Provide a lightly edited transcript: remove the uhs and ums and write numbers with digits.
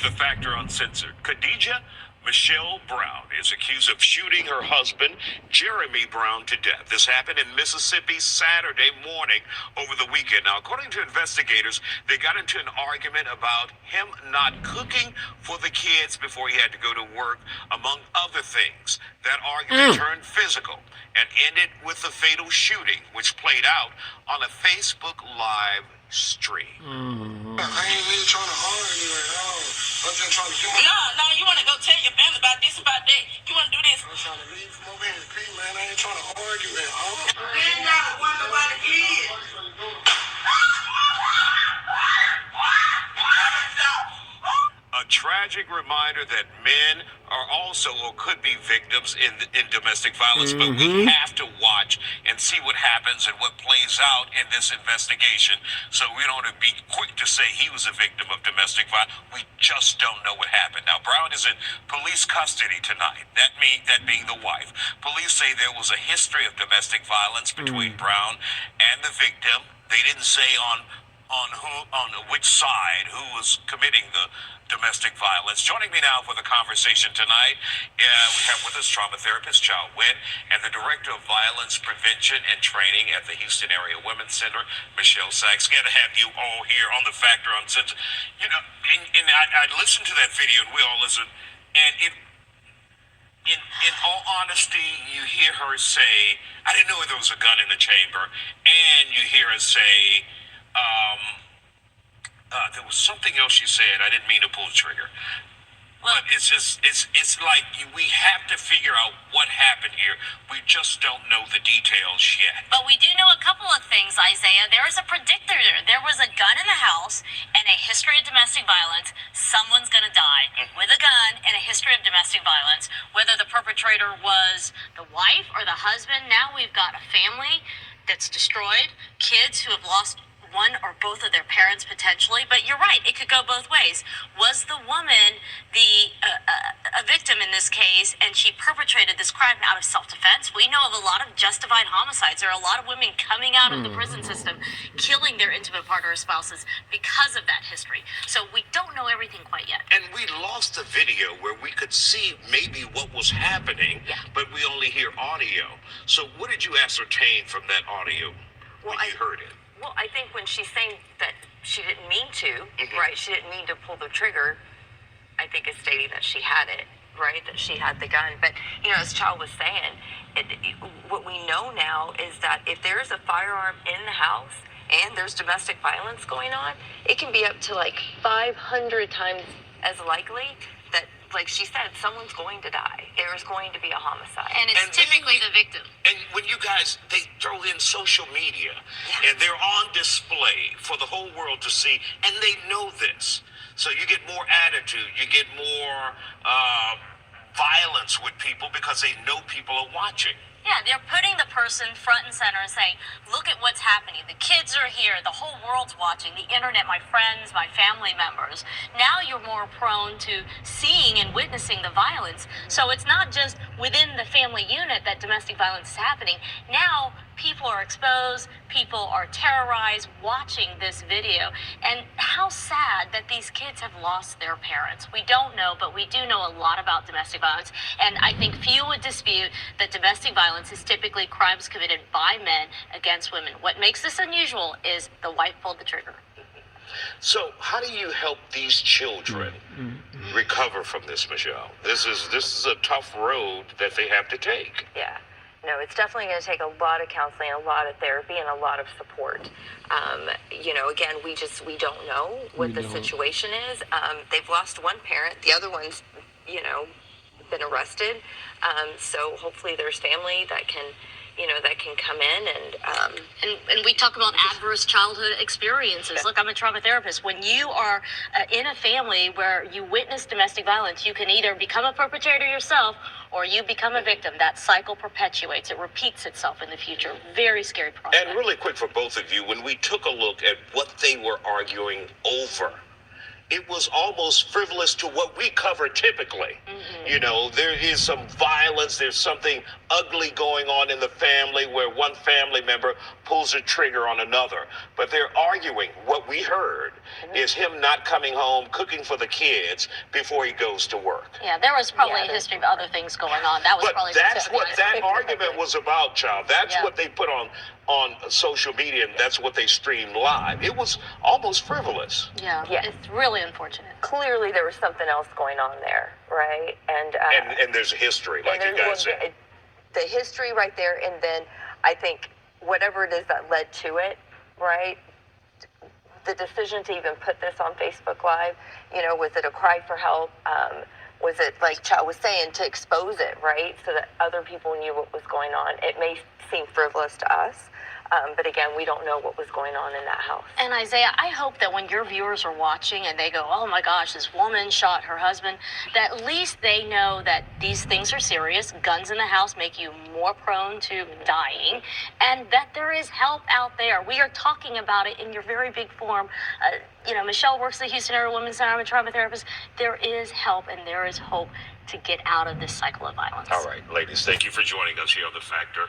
The Factor Uncensored. Khadijah Michelle Brown is accused of shooting her husband, Jeremy Brown, to death. This happened in Mississippi Saturday morning over the weekend. Now, according to investigators, they got into an argument about him not cooking for the kids before he had to go to work, among other things. That argument turned physical and ended with the fatal shooting, which played out on a Facebook Live stream. I ain't really trying to argue at all. I'm just trying to do my... No, you want to go tell your family about this, about that. You want to do this. I'm trying to leave from over here in peace, man. I ain't trying to argue at all. Man, not wonder why the kids. A tragic reminder that men are also or could be victims in domestic violence, but we have to watch and see what happens and what plays out in this investigation. So we don't want to be quick to say he was a victim of domestic violence. We just don't know what happened. Now, Brown is in police custody tonight. That being the wife. Police say there was a history of domestic violence between Brown and the victim. They didn't say on which side who was committing the domestic violence. Joining me now for the conversation tonight, we have with us trauma therapist Chow Nguyen and the director of violence prevention and training at the Houston Area Women's Center, Michelle Sachs. Glad to have you all here on the Factor Uncensored. You know, and I listened to that video, and we all listened, and in all honesty, you hear her say, "I didn't know there was a gun in the chamber," and you hear her say, there was something else she said. I didn't mean to pull the trigger. But it's like we have to figure out what happened here. We just don't know the details yet. But we do know a couple of things, Isaiah. There is a predictor there. There was a gun in the house and a history of domestic violence. Someone's going to die with a gun and a history of domestic violence. Whether the perpetrator was the wife or the husband, now we've got a family that's destroyed, kids who have lost one or both of their parents potentially. But you're right, it could go both ways. Was the woman a victim in this case, and she perpetrated this crime out of self-defense? We know of a lot of justified homicides. There are a lot of women coming out of the prison system, killing their intimate partner or spouses because of that history. So we don't know everything quite yet. And we lost a video where we could see maybe what was happening, but we only hear audio. So what did you ascertain from that audio when you heard it? Well, I think when she's saying that she didn't mean to, right? She didn't mean to pull the trigger. I think it's stating that she had it, right? That she had the gun. But, you know, as Chow was saying, what we know now is that if there's a firearm in the house and there's domestic violence going on, it can be up to like 500 times as likely that, like she said, someone's going to die. There is going to be a homicide. And it's typically the victim. And when you guys, they throw in social media, and they're on display for the whole world to see, and they know this. So you get more attitude, you get more violence with people because they know people are watching. Yeah, they're putting the person front and center and saying, look at what's happening. The kids are here. The whole world's watching. The internet, my friends, my family members. Now you're more prone to seeing and witnessing the violence. So it's not just within the family unit that domestic violence is happening. Now people are exposed. People are terrorized watching this video. And how sad that these kids have lost their parents. We don't know, but we do know a lot about domestic violence. And I think few would dispute that domestic violence is typically crimes committed by men against women. What makes this unusual is the wife pulled the trigger. So how do you help these children recover from this, Michelle? This is a tough road that they have to take. Yeah. No, it's definitely going to take a lot of counseling, a lot of therapy, and a lot of support. You know, again, we don't know what the situation is. They've lost one parent. The other one's, you know, been arrested. So hopefully there's family that can, you know, that can come in and we talk about adverse childhood experiences. Look, I'm a trauma therapist. When you are in a family where you witness domestic violence, you can either become a perpetrator yourself or you become a victim. That cycle perpetuates. It repeats itself in the future. Very scary process. And really quick for both of you, when we took a look at what they were arguing over, it was almost frivolous to what we cover typically. You know, there is some violence, there's something ugly going on in the family where one family member pulls a trigger on another. But they're arguing. What we heard is him not coming home, cooking for the kids before he goes to work. Yeah, there was probably Yeah, a history of other things going on. That was But probably that's the tip of what the that iceberg. argument was about, child. That's Yeah. what they put on social media, and that's what they streamed live. It was almost frivolous. Yeah, Yeah. it's really unfortunate. Clearly, there was something else going on there, right? And there's a history, like you guys said. The history right there, and then I think whatever it is that led to it, right? The decision to even put this on Facebook Live, you know, was it a cry for help? Was it, like Chow was saying, to expose it, right? So that other people knew what was going on. It may seem frivolous to us, but again, we don't know what was going on in that house. And Isaiah, I hope that when your viewers are watching and they go, oh my gosh, this woman shot her husband, that at least they know that these things are serious. Guns in the house make you more prone to dying, and that there is help out there. We are talking about it in your very big form. You know, Michelle works at the Houston Area Women's Center. I'm a trauma therapist. There is help and there is hope to get out of this cycle of violence. All right, ladies, thank you for joining us here on The Factor.